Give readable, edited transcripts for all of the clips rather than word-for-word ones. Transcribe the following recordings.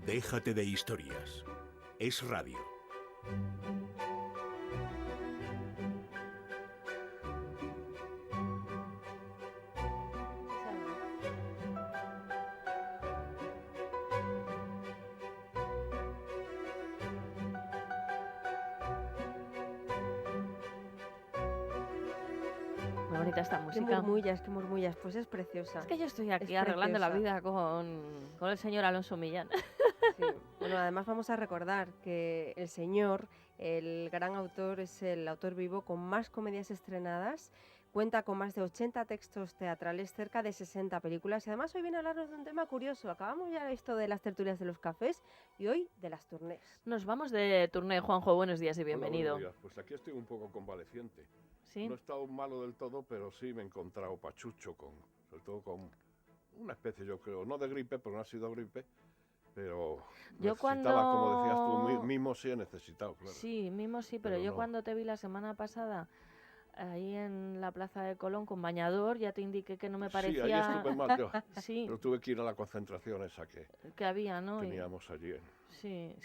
Déjate de historias. Es radio. Muy bonita esta Qué música. murmullas, pues es preciosa. Es que yo estoy aquí Es arreglando la preciosa. vida con el señor Alonso Millán. Sí. Bueno, además vamos a recordar que el señor, el gran autor, es el autor vivo con más comedias estrenadas, cuenta con más de 80 textos teatrales, cerca de 60 películas y además hoy viene a hablarnos de un tema curioso. Acabamos ya esto de las tertulias de los cafés y hoy de las turnés. Nos vamos de turné, Juanjo, buenos días y Hola, bienvenido. buenos días. Pues aquí estoy un poco convaleciente. ¿Sí? No he estado malo del todo, pero sí me he encontrado pachucho, sobre todo con una especie, yo creo, no de gripe, pero no ha sido gripe, pero Yo necesitaba, como decías cuando... tú, mimo sí he necesitado, claro. Sí, mismo sí, pero Pero yo no. cuando te vi la semana pasada ahí en la Plaza de Colón con bañador, ya te indiqué que no me Sí, ahí parecía... estuve mal yo, Sí, pero tuve que ir a la concentración esa que que había, ¿no? teníamos allí. Sí,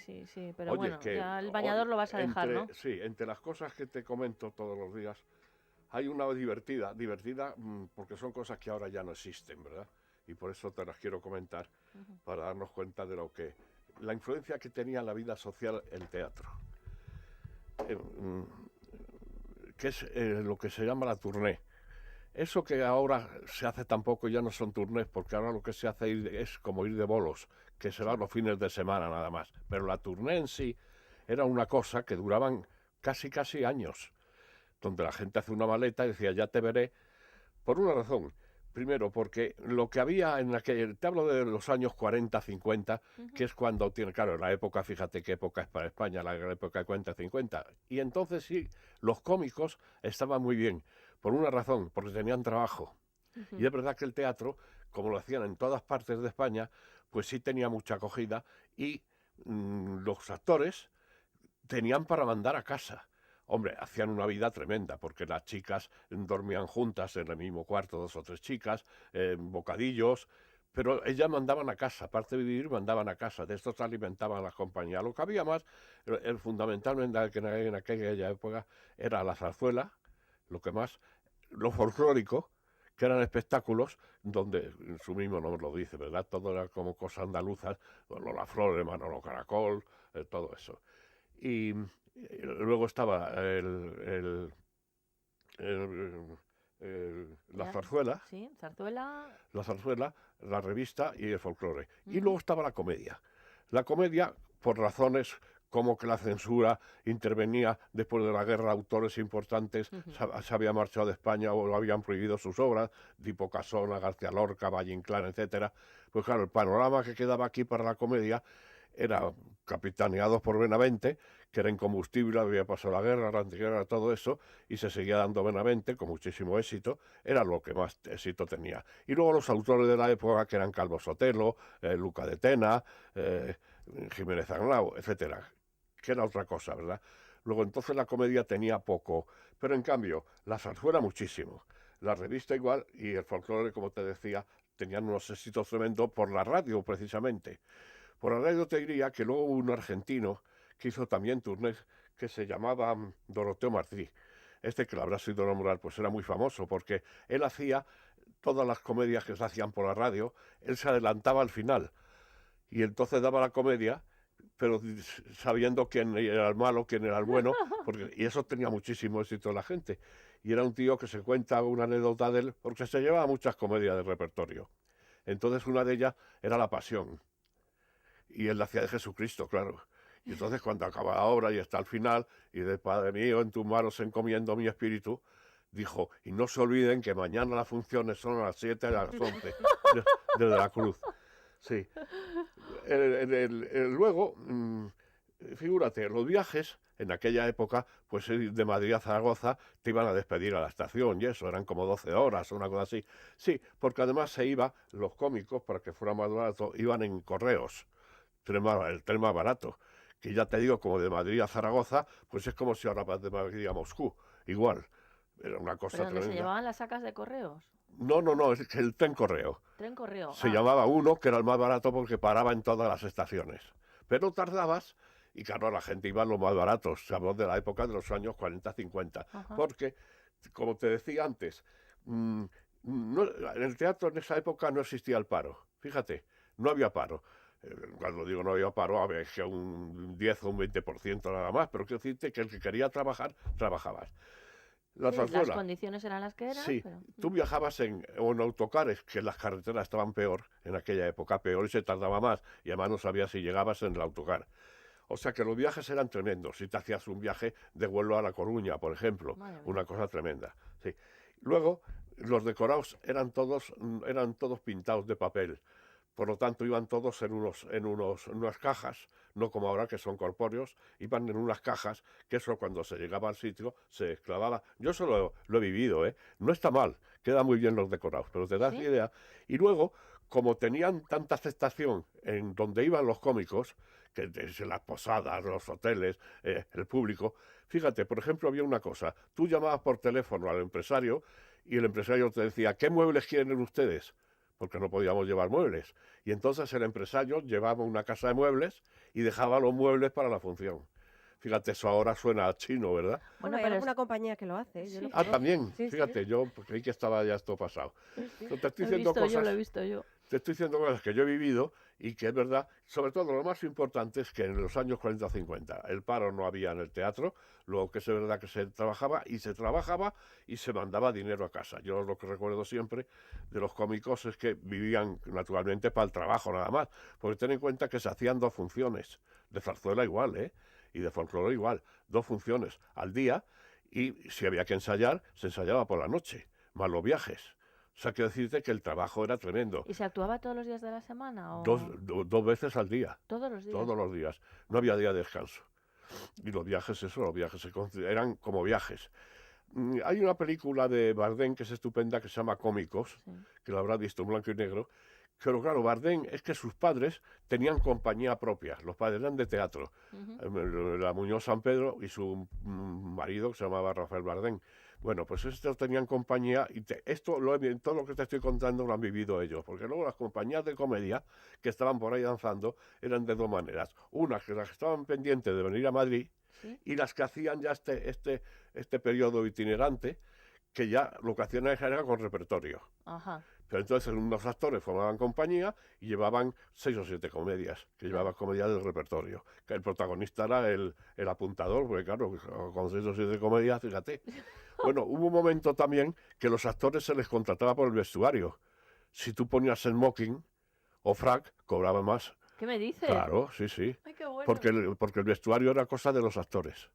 pero Oye, bueno, que ya el bañador lo vas a dejar, ¿no? Sí, entre las cosas que te comento todos los días, hay una divertida, porque son cosas que ahora ya no existen, ¿verdad? Y por eso te las quiero comentar, para darnos cuenta de la influencia que tenía en la vida social el teatro. Que es lo que se llama la tournée. Eso que ahora se hace tampoco ya no son turnés, porque ahora lo que se hace es como ir de bolos, que se va los fines de semana nada más. Pero la tournée en sí era una cosa que duraban casi años, donde la gente hace una maleta y decía, ya te veré, por una razón. Primero, porque lo que había en aquel, te hablo de los años 40, 50, que es cuando tiene, claro, la época, fíjate qué época es para España, la época de 40, 50. Y entonces sí, los cómicos estaban muy bien, por una razón, porque tenían trabajo. Y es verdad que el teatro, como lo hacían en todas partes de España, pues sí tenía mucha acogida y los actores tenían para mandar a casa. Hombre, hacían una vida tremenda, porque las chicas dormían juntas en el mismo cuarto, 2 o 3 chicas, bocadillos, pero ellas mandaban a casa, aparte de vivir, mandaban a casa, de esto se alimentaban las compañías. Lo que había más, fundamentalmente en aquella época, era la zarzuela, lo que más, lo folclórico, que eran espectáculos donde, su mismo nombre lo dice, ¿verdad? Todo era como cosas andaluzas, Lola Flores, Manolo Caracol, todo eso. Y luego estaba la zarzuela, Sí, zarzuela. la revista y el folclore. Y luego estaba la comedia. La comedia, por razones como que la censura intervenía después de la guerra, autores importantes se habían marchado de España o habían prohibido sus obras, tipo Casona, García Lorca, Valle Inclán, etcétera. Pues claro, el panorama que quedaba aquí para la comedia era capitaneados por Benavente, que era incombustible, había pasado la guerra, la antiguerra, todo eso, y se seguía dando Benavente con muchísimo éxito, era lo que más éxito tenía. Y luego los autores de la época, que eran Calvo Sotelo, Luca de Tena, Jiménez Arnau, etcétera, que era otra cosa, ¿verdad? Luego entonces la comedia tenía poco, pero en cambio la zarzuela muchísimo, la revista igual y el folclore, como te decía, tenían unos éxitos tremendos por la radio precisamente. Por la radio te diría que luego hubo un argentino que hizo también turnés que se llamaba Doroteo Martí. Este, que lo habrás oído nombrar, pues era muy famoso porque él hacía todas las comedias que se hacían por la radio, él se adelantaba al final y entonces daba la comedia, pero sabiendo quién era el malo, quién era el bueno, y eso tenía muchísimo éxito en la gente. Y era un tío que se cuenta una anécdota de él, porque se llevaba muchas comedias de repertorio. Entonces una de ellas era La Pasión, y él la hacía de Jesucristo, claro. Y entonces cuando acaba la obra y está al final, y de Padre mío, en tus manos encomiendo mi espíritu, dijo, y no se olviden que mañana las funciones son a las 7 y a las 11, desde la cruz. Sí. Luego, figúrate, los viajes en aquella época, pues de Madrid a Zaragoza te iban a despedir a la estación y eso, eran como 12 horas o una cosa así. Sí, porque además los cómicos, para que fuera más barato, iban en correos, el tren más barato. Que ya te digo, como de Madrid a Zaragoza, pues es como si ahora vas de Madrid a Moscú, igual. Era una cosa ¿Pero dónde se tremenda. llevaban las sacas de correos? No, es que el tren correo. Tren correo. Se llamaba uno, que era el más barato porque paraba en todas las estaciones. Pero tardabas, y claro, la gente iba a los más baratos. Se habló de la época de los años 40-50. Ajá. Porque, como te decía antes, en el teatro en esa época no existía el paro. Fíjate, no había paro. Cuando digo no había paro, había que un 10 o un 20% nada más. Pero quiero decirte que el que quería trabajar, trabajabas. La Sí, las zarzuela. condiciones eran las que eran, Sí, pero... tú viajabas en autocares, que las carreteras estaban peor en aquella época, peor y se tardaba más, y además no sabías si llegabas en el autocar. O sea que los viajes eran tremendos. Si te hacías un viaje de Huelva a La Coruña, por ejemplo, Madre mía. una cosa tremenda. Sí. Luego, los decorados eran todos pintados de papel. Por lo tanto, iban todos en unas cajas, no como ahora que son corpóreos, iban en unas cajas, que eso cuando se llegaba al sitio se clavaba. Yo eso lo he vivido, ¿eh? No está mal, quedan muy bien los decorados, pero te das ¿Sí? idea. Y luego, como tenían tanta aceptación en donde iban los cómicos, que desde las posadas, los hoteles, el público, fíjate, por ejemplo, había una cosa, tú llamabas por teléfono al empresario y el empresario te decía, ¿qué muebles quieren ustedes? Porque no podíamos llevar muebles. Y entonces el empresario llevaba una casa de muebles y dejaba los muebles para la función. Fíjate, eso ahora suena a chino, ¿verdad? Bueno, hay pero alguna compañía que lo hace. Yo Sí. lo Ah, conozco. también, Sí, sí. fíjate, yo creí que estaba ya esto pasado. Sí. Pero te estoy Lo he diciendo visto yo, cosas, lo he visto yo. te estoy diciendo cosas que yo he vivido y que es verdad. Sobre todo, lo más importante es que en los años 40-50 el paro no había en el teatro, luego que es verdad que se trabajaba y se mandaba dinero a casa. Yo lo que recuerdo siempre de los cómicos es que vivían naturalmente para el trabajo nada más, porque ten en cuenta que se hacían 2 funciones, de zarzuela igual, ¿eh? Y de folclore igual, 2 funciones al día, y si había que ensayar, se ensayaba por la noche, más los viajes. O sea, quiero decirte que el trabajo era tremendo. ¿Y se actuaba todos los días de la semana o 2 veces al día, todos los días? todos los días. No había día de descanso. Y los viajes eran como viajes. Hay una película de Bardem que es estupenda, que se llama Cómicos, Sí. que la habrás visto en blanco y negro. Pero claro, Bardem es que sus padres tenían compañía propia, los padres eran de teatro. Ujú. La Muñoz San Pedro y su marido, que se llamaba Rafael Bardem. Bueno, pues estos tenían compañía y todo lo que te estoy contando lo han vivido ellos, porque luego las compañías de comedia que estaban por ahí danzando eran de 2 maneras. Una, que las que estaban pendientes de venir a Madrid ¿Sí? y las que hacían ya este periodo itinerante, que ya lo que hacían era con repertorio. Ajá. Pero entonces unos actores formaban compañía y llevaban 6 o 7 comedias, que llevaban comedias del repertorio. Que el protagonista era el apuntador, porque claro, con 6 o 7 comedias, fíjate. Bueno, hubo un momento también que los actores se les contrataba por el vestuario. Si tú ponías smoking o frac, cobraba más. ¿Qué me dices? Claro, sí. Ay, qué bueno. Porque el vestuario era cosa de los actores.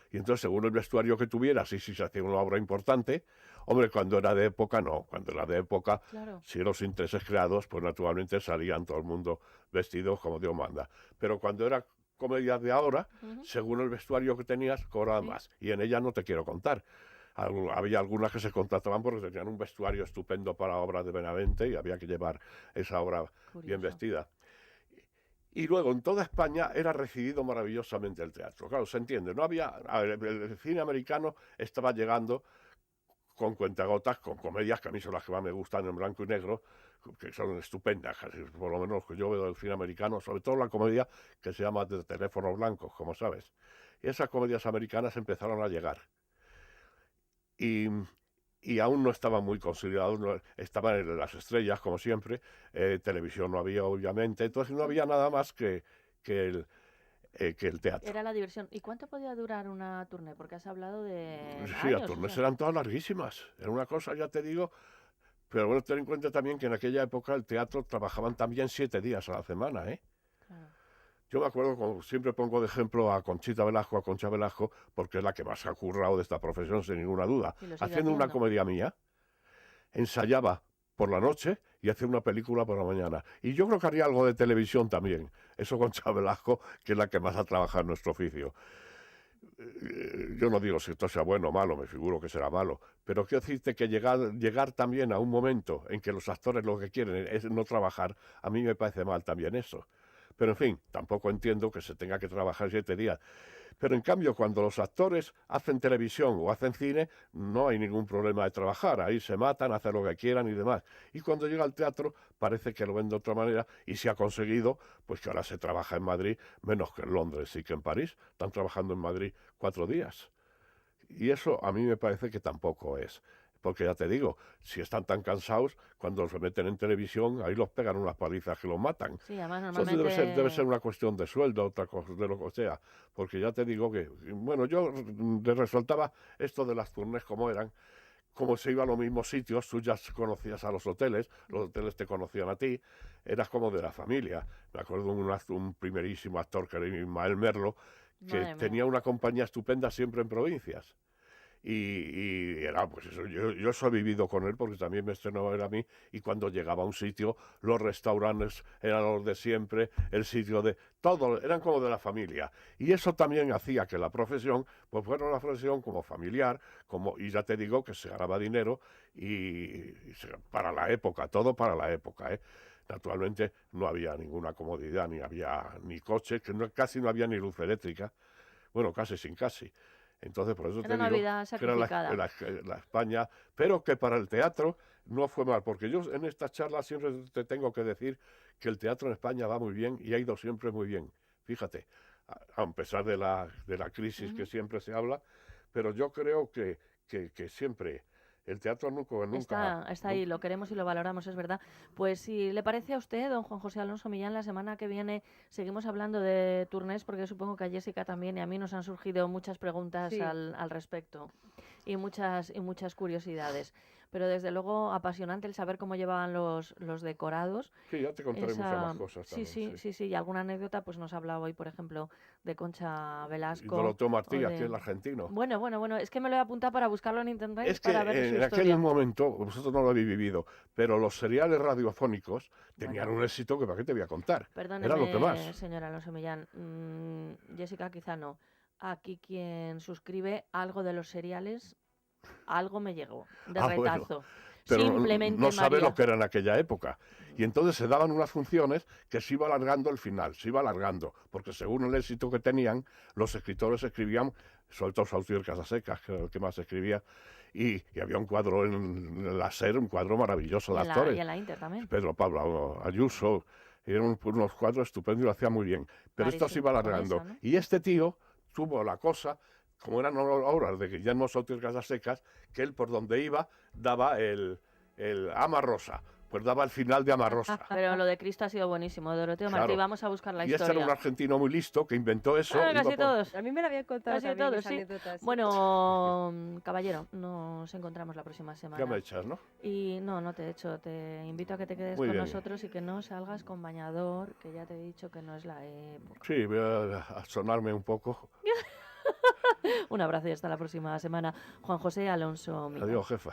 Y entonces, según el vestuario que tuvieras, y si se hacía una obra importante, hombre, cuando era de época, no. Cuando era de época, Claro. si los intereses creados, pues naturalmente salían todo el mundo vestidos como Dios manda. Pero cuando era comedia de ahora, Ujú. según el vestuario que tenías, cobraba Sí. más. Y en ella no te quiero contar. Había algunas que se contrataban porque tenían un vestuario estupendo para obras de Benavente y había que llevar esa obra bien Curioso. vestida. Y luego en toda España era recibido maravillosamente el teatro. Claro, se entiende. No había, a ver, el cine americano estaba llegando con cuentagotas, con comedias que a mí son las que más me gustan en blanco y negro, que son estupendas, casi, por lo menos que yo veo del cine americano, sobre todo la comedia que se llama de teléfonos blancos, como sabes. Y esas comedias americanas empezaron a llegar. Y, y aún no estaban muy consolidados, estaban en las estrellas, como siempre, televisión no había, obviamente, entonces no había nada más que el teatro. Era la diversión. ¿Y cuánto podía durar una tournée? Porque has hablado de Sí, años, las o turnes sea. eran todas larguísimas, era una cosa, ya te digo, pero bueno, ten en cuenta también que en aquella época el teatro trabajaban también 7 días a la semana, ¿eh? Claro. Yo me acuerdo, como siempre pongo de ejemplo a Conchita Velasco, a Concha Velasco, porque es la que más ha currado de esta profesión, sin ninguna duda. Y lo sigue Haciendo una haciendo. comedia mía, ensayaba por la noche y hacía una película por la mañana. Y yo creo que haría algo de televisión también. Eso Concha Velasco, que es la que más ha trabajado en nuestro oficio. Yo no digo si esto sea bueno o malo, me figuro que será malo, pero quiero decirte que llegar también a un momento en que los actores lo que quieren es no trabajar, a mí me parece mal también eso. Pero en fin, tampoco entiendo que se tenga que trabajar 7 días. Pero en cambio, cuando los actores hacen televisión o hacen cine, no hay ningún problema de trabajar. Ahí se matan, hacen lo que quieran y demás. Y cuando llega al teatro, parece que lo ven de otra manera y se ha conseguido, pues que ahora se trabaja en Madrid menos que en Londres y que en París. Están trabajando en Madrid 4 días. Y eso a mí me parece que tampoco es. Porque ya te digo, si están tan cansados, cuando se meten en televisión, ahí los pegan unas palizas que los matan. Sí, además Entonces normalmente... debe ser una cuestión de sueldo, otra cosa, de lo que sea. Porque ya te digo que, bueno, yo le resaltaba esto de las tournés como eran, como se iba a los mismos sitios, tú ya conocías a los hoteles te conocían a ti, eras como de la familia. Me acuerdo de un primerísimo actor que era Ismael Merlo, que Madre mía. tenía una compañía estupenda siempre en provincias. Y era, pues eso, yo eso he vivido con él porque también me estrenaba él a mí y cuando llegaba a un sitio, los restaurantes eran los de siempre, el sitio de... Todo, eran como de la familia. Y eso también hacía que la profesión, pues fuera una profesión como familiar, y ya te digo que se ganaba dinero para la época, todo para la época, ¿eh? Naturalmente no había ninguna comodidad, ni había ni coches, casi no había ni luz eléctrica, bueno, casi sin casi. Entonces, por eso Era te una digo vida que era sacrificada. la España, pero que para el teatro no fue mal, porque yo en estas charlas siempre te tengo que decir que el teatro en España va muy bien y ha ido siempre muy bien. Fíjate, a pesar de la crisis que siempre se habla, pero yo creo que siempre el teatro Está ahí, lo queremos y lo valoramos, es verdad. Pues si le parece a usted, don Juan José Alonso Millán, la semana que viene seguimos hablando de turnés, porque supongo que a Jessica también y a mí nos han surgido muchas preguntas Sí. al respecto y muchas curiosidades. Pero desde luego apasionante el saber cómo llevaban los decorados. Sí, ya te contaré muchas más cosas Sí, también. sí. Y alguna anécdota, pues nos ha hablado hoy, por ejemplo, de Concha Y Velasco. Doroteo o Martí, aquí de... el argentino. Bueno, es que me lo he apuntado para buscarlo en internet Es para que ver su en historia. aquel momento, vosotros no lo habéis vivido, pero los seriales radiofónicos tenían Bueno. un éxito que para qué te voy a contar. Era lo que Perdóneme, más. señora Alonso Millán. Jessica, quizá no. Aquí quien suscribe algo de los seriales, algo me llegó de Ah, bueno, retazo. pero Simplemente no sabe María. lo que era en aquella época. Y entonces se daban unas funciones que se iba alargando el final, se iba alargando, porque según el éxito que tenían, los escritores escribían, sobre todo Sautir Casasecas, que era el que más escribía, y había un cuadro en la SER, un cuadro maravilloso de actores. Y en la Inter también. Pedro Pablo Ayuso, eran unos cuadros estupendos y lo hacía muy bien. Pero esto se iba alargando. Conesa, ¿no? Y este tío tuvo la cosa, como eran obras de Guillermo Sotil Casasecas, que él por donde iba daba el Ama Rosa, pues daba el final de Ama Rosa. Pero lo de Cristo ha sido buenísimo. Doroteo Martí, Claro. vamos a buscar la Y este era un historia. argentino muy listo que inventó eso. Ah, iba casi por- todos. A mí me lo habían contado Casi también todos, esa sí. anécdota, sí. Bueno, caballero, nos encontramos la próxima Ya semana. me echas, ¿no? Y no te he hecho. Te invito a que te quedes Muy con bien. nosotros y que no salgas con bañador, que ya te he dicho que no es la época. Sí, voy a sonarme un poco. Un abrazo y hasta la próxima semana. Juan José Alonso Millán. Adiós, jefa.